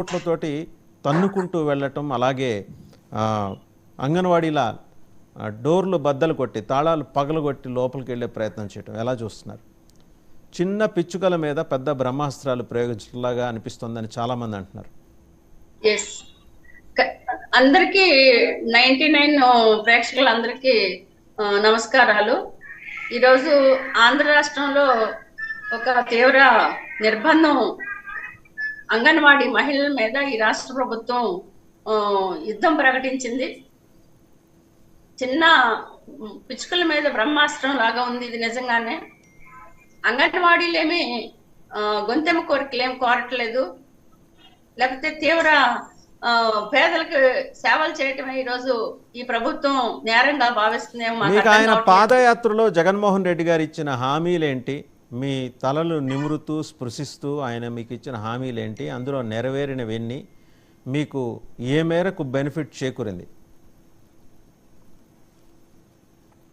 కోట్లతోటి తన్నుకుంటూ వెళ్ళటం, అలాగే అంగన్వాడీల డోర్లు బద్దలు కొట్టి తాళాలు పగలగొట్టి లోపలికి వెళ్ళే ప్రయత్నం చేయటం ఎలా చూస్తున్నారు? చిన్న పిచ్చుకల మీద పెద్ద బ్రహ్మాస్త్రాలు ప్రయోగించలాగా అనిపిస్తుందని చాలామంది అంటున్నారు. ఎస్, అందరికీ 99 ప్రేక్షకులందరికీ నమస్కారాలు. ఈరోజు ఆంధ్ర రాష్ట్రంలో ఒక తీవ్ర నిర్బంధం అంగన్వాడీ మహిళల మీద ఈ రాష్ట్ర ప్రభుత్వం యుద్ధం ప్రకటించింది. చిన్న పిచ్చుకల మీద బ్రహ్మాస్త్రం లాగా ఉంది ఇది. నిజంగానే అంగన్వాడీలేమి గొంతెమ్మ కోరికలు ఏం కోరట్లేదు, లేకపోతే తీవ్ర పేదలకు సేవలు చేయటమే ఈరోజు ఈ ప్రభుత్వం నేరంగా భావిస్తుందేమో. మీకు ఆయన పాదయాత్రలో జగన్మోహన్ రెడ్డి గారు ఇచ్చిన హామీలేంటి? మీ తలలు నిమురుతూ స్పృశిస్తూ ఆయన మీకు ఇచ్చిన హామీలేంటి? అందులో నెరవేరినవన్నీ మీకు ఏ మేరకు బెనిఫిట్ చేకూరింది?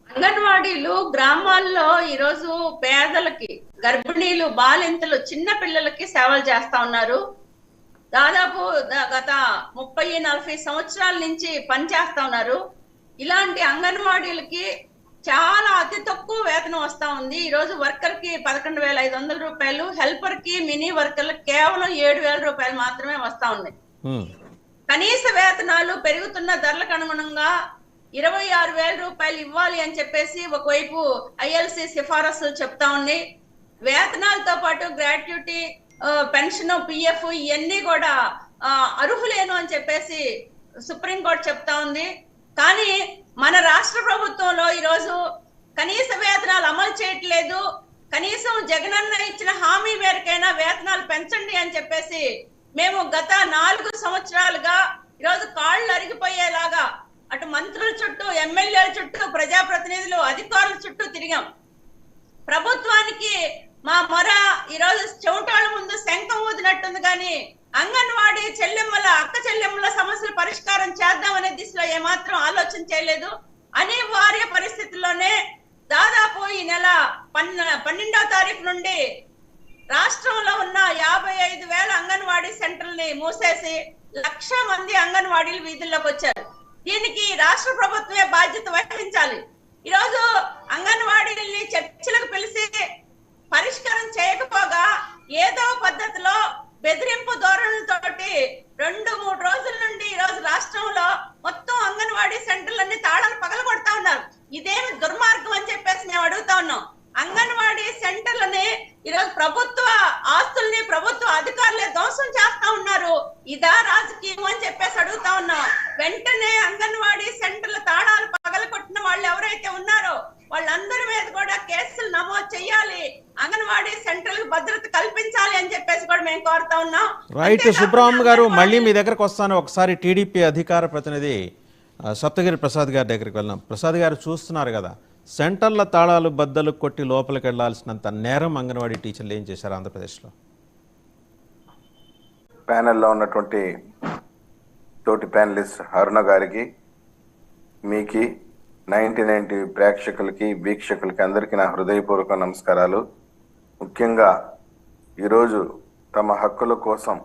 అంగన్వాడీలు గ్రామాల్లో ఈరోజు పేదలకి, గర్భిణీలు, బాలింతలు, చిన్న పిల్లలకి సేవలు చేస్తా ఉన్నారు. దాదాపు గత 30-40 సంవత్సరాల నుంచి పనిచేస్తా ఉన్నారు. ఇలాంటి అంగన్వాడీలకి చాలా అతి తక్కువ వేతనం వస్తా ఉంది. ఈరోజు వర్కర్ కి 11,500 రూపాయలు, హెల్పర్ కి, మినీ వర్కర్లకు కేవలం 7,000 రూపాయలు మాత్రమే వస్తా ఉన్నాయి. కనీస వేతనాలు పెరుగుతున్న ధరలకు అనుగుణంగా 26,000 రూపాయలు ఇవ్వాలి అని చెప్పేసి ఒకవైపు ఐఎల్సి సిఫారసులు చెప్తా ఉన్నాయి. వేతనాలతో పాటు గ్రాట్యుటీ, పెన్షన్, పిఎఫ్ ఇవన్నీ కూడా అర్హులేను అని చెప్పేసి సుప్రీంకోర్టు చెప్తా ఉంది. కానీ మన రాష్ట్ర ప్రభుత్వంలో ఈరోజు కనీస వేతనాలు అమలు చేయట్లేదు. కనీసం జగనన్న ఇచ్చిన హామీ మేరకైనా వేతనాలు పెంచండి అని చెప్పేసి మేము గత 4 సంవత్సరాలుగా ఈరోజు కాళ్ళు అరిగిపోయేలాగా అటు మంత్రుల చుట్టూ, ఎమ్మెల్యేల చుట్టూ, ప్రజాప్రతినిధులు, అధికారుల చుట్టూ తిరిగాం. ప్రభుత్వానికి మా మొర ఈరోజు చెవిటాళ్ళ ముందు శంఖం ఊదినట్టుంది. కానీ అంగన్వాడీ అక్క చెల్లెమ్మల సమస్యల పరిష్కారం చేద్దామనే దిశలో ఏమాత్రం ఆలోచన చేయలేదు. అనివార్య పరిస్థితుల్లోనే దాదాపు ఈ నెల 12వ తారీఖు నుండి రాష్ట్రంలో ఉన్న 55,000 అంగన్వాడీ సెంటర్ని మూసేసి 1,00,000 మంది అంగన్వాడీలు వీధుల్లోకి వచ్చారు. దీనికి రాష్ట్ర ప్రభుత్వమే బాధ్యత వహించాలి. ఈరోజు అంగన్వాడీల్ని చర్చలకు పిలిచి పరిష్కారం చేయకపోగా ఏదో పద్ధతిలో బెదిరింపు ధోరణులతోటి 2-3 రోజుల నుండి ఈరోజు రాష్ట్రంలో మొత్తం అంగన్వాడీ సెంటర్లన్నీ తాళాలు పగలగొడతా ఉన్నారు. ఇదేమి దుర్మార్గం అని చెప్పేసి మేము అడుగుతా ఉన్నాం. అంగన్వాడీ సెంటర్లని ఈరోజు ప్రభుత్వ ఆస్తుల్ని ప్రభుత్వ అధికారులే ధ్వంసం చేస్తా ఉన్నారు. ఇదా రాజకీయం అని చెప్పేసి అడుగుతా ఉన్నాం. వెంటనే అంగన్వాడీ సెంటర్ల తాళాలు పగలగొట్టిన వాళ్ళు ఎవరైతే ఉన్నారో వాళ్ళందరి మీద కూడా కేసులు నమోదు చేయాలి, అంగన్వాడీ సెంటర్లకు భద్రత కల్పించాలి అని చెప్పేసి కూడా మేము కోరుతా ఉన్నాం. రైట్ సుబ్రహ్మణ్యం గారు, మళ్ళీ మీ దగ్గరకు వస్తాను. ఒకసారి టీడీపీ అధికార ప్రతినిధి సప్తగిరి ప్రసాద్ గారి దగ్గరికి వెళ్దాం. ప్రసాద్ గారు, చూస్తున్నారు కదా, సెంటర్ల తాళాలు బద్దలు కొట్టి లోపలికి వెళ్లాల్సినంత నేరం అంగన్వాడీ టీచర్లు ఏం చేశారు ఆంధ్రప్రదేశ్లో? ప్యానెల్లో ఉన్నటువంటి తోటి ప్యానలిస్ట్ అరుణ గారికి, మీకు 90 ప్రేక్షకులకి, వీక్షకులకి అందరికీ నా హృదయపూర్వక నమస్కారాలు. ముఖ్యంగా ఈరోజు తమ హక్కుల కోసం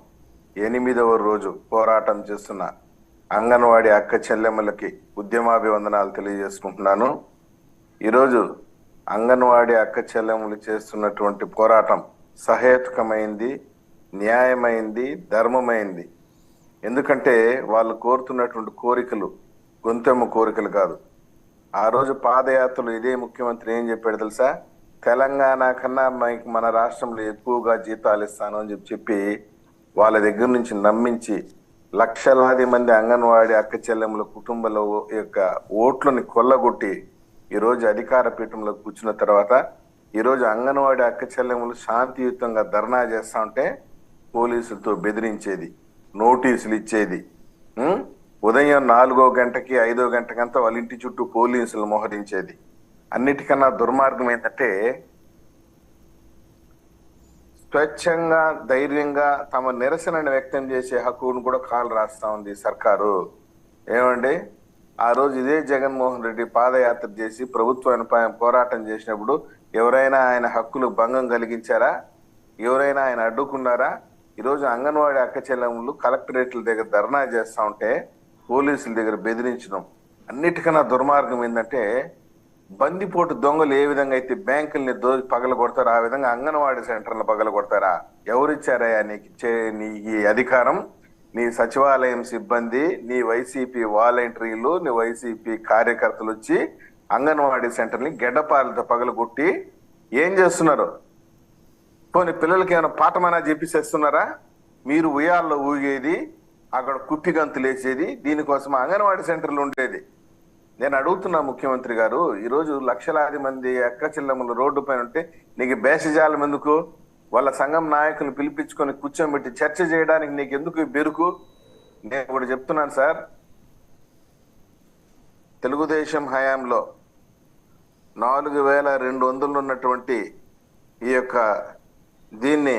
8వ రోజు పోరాటం చేస్తున్న అంగన్వాడీ అక్క చెల్లెమ్మలకి ఉద్యమాభివందనాలు తెలియజేసుకుంటున్నాను. ఈరోజు అంగన్వాడీ అక్క చెల్లెమ్మలు చేస్తున్నటువంటి పోరాటం సహేతుకమైంది, న్యాయమైంది, ధర్మమైంది. ఎందుకంటే వాళ్ళు కోరుతున్నటువంటి కోరికలు గొంతెమ్మ కోరికలు కాదు. ఆ రోజు పాదయాత్రలు ఇదే ముఖ్యమంత్రి ఏం చెప్పాడు తెలుసా? తెలంగాణ కన్నా మన రాష్ట్రంలో ఎక్కువగా జీతాలు ఇస్తాను అని చెప్పి వాళ్ళ దగ్గర నుంచి నమ్మించి లక్షలాది మంది అంగన్వాడీ అక్క చెల్లెమ్మల కుటుంబాల యొక్క ఓట్లని కొల్లగొట్టి ఈరోజు అధికార పీఠంలో కూర్చున్న తర్వాత ఈరోజు అంగన్వాడీ అక్క చెల్లెమ్మలు శాంతియుతంగా ధర్నా చేస్తా ఉంటే పోలీసులతో బెదిరించేది, నోటీసులు ఇచ్చేది, ఉదయం 4వ గంటకి 5వ గంటకంతా వాళ్ళ ఇంటి చుట్టూ పోలీసులు మోహరించేది. అన్నిటికన్నా దుర్మార్గం ఏంటంటే స్వచ్ఛంగా, ధైర్యంగా తమ నిరసనను వ్యక్తం చేసే హక్కును కూడా కాలు రాస్తా ఉంది సర్కారు. ఏమండి, ఆ రోజు ఇదే జగన్మోహన్ రెడ్డి పాదయాత్ర చేసి ప్రభుత్వాన్ని పోరాటం చేసినప్పుడు ఎవరైనా ఆయన హక్కులు భంగం కలిగించారా? ఎవరైనా ఆయన అడ్డుకున్నారా? ఈరోజు అంగన్వాడీ అక్క చెల్లెములు కలెక్టరేట్ల దగ్గర ధర్నా చేస్తా ఉంటే పోలీసుల దగ్గర బెదిరించడం, అన్నిటికన్నా దుర్మార్గం ఏంటంటే బందిపోటు దొంగలు ఏ విధంగా అయితే బ్యాంకుల్ని పగల కొడతారో ఆ విధంగా అంగన్వాడీ సెంటర్లు పగల కొడతారా? ఎవరిచ్చారయ్యా నీ ఈ అధికారం? నీ సచివాలయం సిబ్బంది, నీ వైసీపీ వాలంటీర్లు, నీ వైసీపీ కార్యకర్తలు వచ్చి అంగన్వాడీ సెంటర్ని గెడ్డపాలతో పగలగొట్టి ఏం చేస్తున్నారు? పోనీ పిల్లలకి ఏమైనా పాఠమైనా చెప్పిసేస్తున్నారా? మీరు ఉయ్యాల్లో ఊగేది, అక్కడ కుప్పి గంతులు వేసేది, దీనికోసం అంగన్వాడీ సెంటర్లు ఉండేది. నేను అడుగుతున్నా ముఖ్యమంత్రి గారు, ఈరోజు లక్షలాది మంది అక్క చెల్లెములు రోడ్డు పైన ఉంటే నీకు బేషజాలం ఎందుకు? వాళ్ళ సంఘం నాయకులు పిలిపించుకొని కూర్చోబెట్టి చర్చ చేయడానికి నీకు ఎందుకు ఈ బెరుకు? నేను కూడా చెప్తున్నాను సార్, తెలుగుదేశం హయాంలో 4200 ఉన్నటువంటి ఈ యొక్క దీన్ని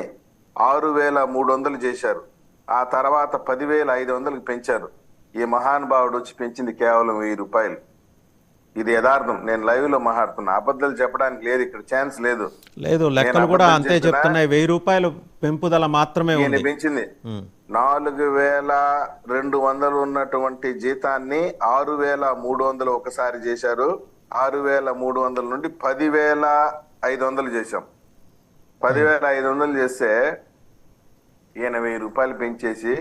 6300 చేశారు. ఆ తర్వాత 10,500కి పెంచారు. ఈ మహానుభావుడు వచ్చి పెంచింది కేవలం 1000 రూపాయలు. ఇది యథార్థం. నేను లైవ్ లో మాట్లాడుతున్నా, అబద్ధాలు చెప్పడానికి లేదు, ఇక్కడ ఛాన్స్ లేదు. లేదు, లెక్కలు కూడా అంతే చెప్తున్నాయి. 1000 రూపాయలు పెంపుదల మాత్రమే ఉంది. పెంచింది 4200 ఉన్నటువంటి జీతాన్ని 6300 ఒకసారి చేశారు. 6300 నుండి 10,500 చేశాం. 10,500 చేస్తే ఈయన 1000 రూపాయలు పెంచేసి